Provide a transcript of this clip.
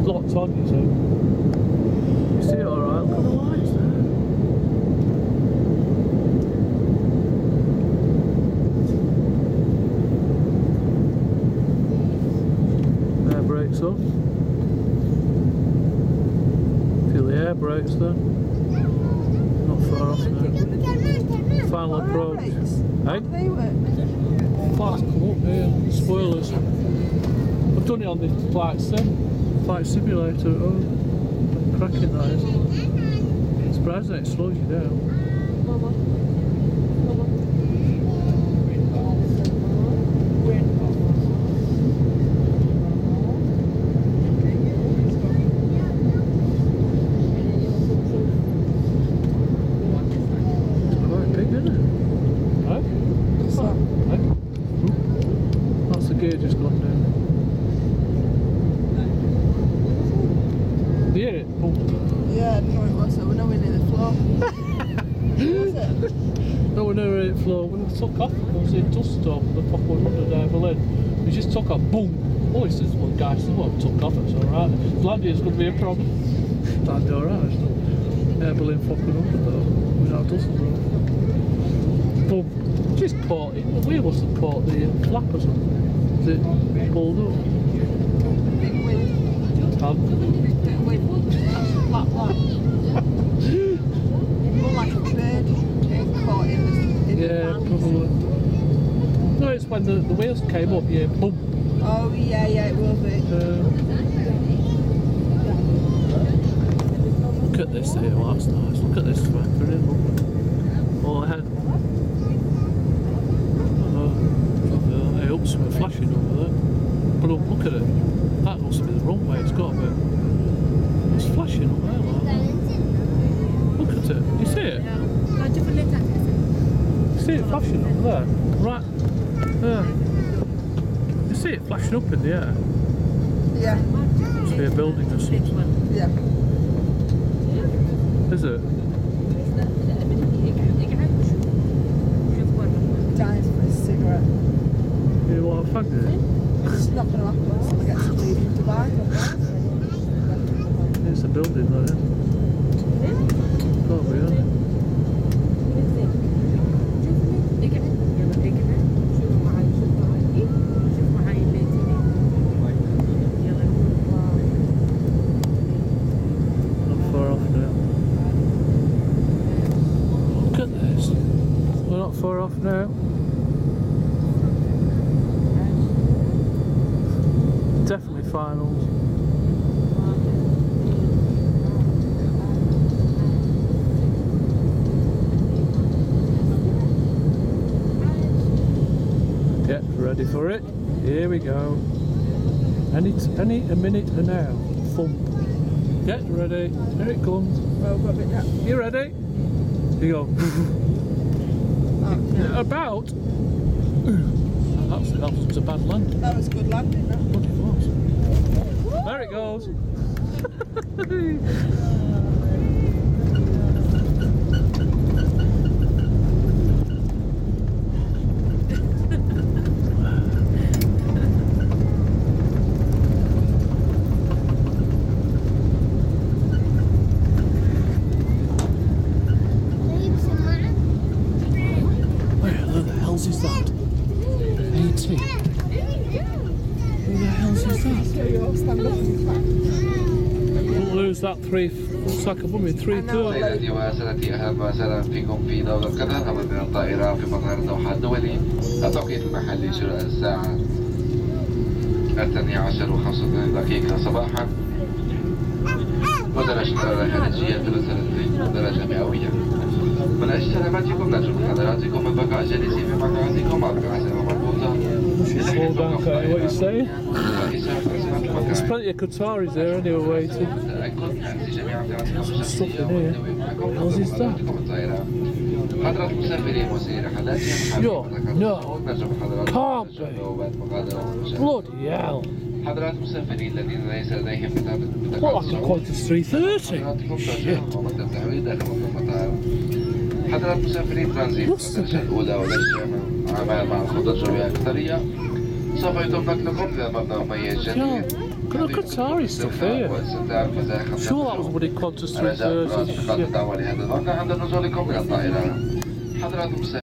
locked on, you see. You see it alright? Look at the lights there. Air brakes off. Feel the air brakes there. Not far off now. Final approach. Hey? Flights come up here. Spoilers. I've done it on the flight simulator at home. Cracking that is. It's surprising it slows you down. It's quite big, isn't it? Huh? What's that? Huh? That's the gear just gone down. Do you hear it? Oh. Yeah, I didn't know it was, so we're nowhere near the floor. Was it? No, we're nowhere near the floor. When we took off, there was a dust storm from the Fokker 100 out of Berlin. We just took off, boom! Oh, it's this one guy said, well, we took off, it's alright. Landing is going to be a problem. That'd be alright, still. Air Berlin Fokker 100 though, without dust storm. Boom! Just caught it. The wheel must have caught the flap or something. Is it pulled up? Big wind. Big wind. Flat. More like a bird caught in the Yeah, probably. No, it's when the wheels came up, yeah, boom. Oh, yeah, it will be. Look at this here, well, that's nice. Look at this tracker here, look. All ahead. Hey, up something flashing over there. But look at it. That must be the runway, it's got a bit. It's flashing up there, like that. Look at it. You see it? You see it flashing up there? Right there. You see it flashing up in the air? Yeah. Must be a building or something. Yeah. Is it? Dying for a cigarette. You want a fag, do you? It's not going to happen until I get to leave in Dubai. It's a building, though, yeah. Can't be, huh? Not far off now. Look at this. We're not far off now. Definitely finals. Yep, ready for it. Here we go. Any a minute and now. Thump. Get ready. Here it comes. Well, got a bit You ready? Here you go. yeah. About. That was a bad landing. That was a good landing, that. What it was. There it goes. Where the hell's is that? AT. Who the hell's is that? Stand up and back. We'll lose that sack of women 3-2. سيداتي وسادتي أهلا وسهلا فيكم في دولة قطر. هبط من الطائرة في مطار دوحة الدولي. التوقيت المحلي شروق الساعة 12:35 صباحا. ودرجة الحرارة الخارجية 33 درجة مئوية. من أجل سلامتكم نرجو من حضراتكم البقاء جالسين في مقاعدكم مع القاعدة مربوطة. Slow down, Cody, what you saying? There's plenty of Qataris there anyway waiting. Some stuff in here. What's this that? حضرات مسافرين وسير رحلاتهم. Yo, no, can't be. Bloody hell. حضرات مسافرين الذين ليس لديهم What, I can quote us 3:30? Shit. حضرات مسافرين ترانزيت الدرجة الأولى والجامعة أعمال مع الخطة الجوية القطرية سوف يتم نقلكم إلى مبنى مميز جديد Qatari stuff here. Sure that was Woody Qantas 330. الرجاء في الخط الأول لهذا الموقع عند نزولكم من الطائرة. حضراتكم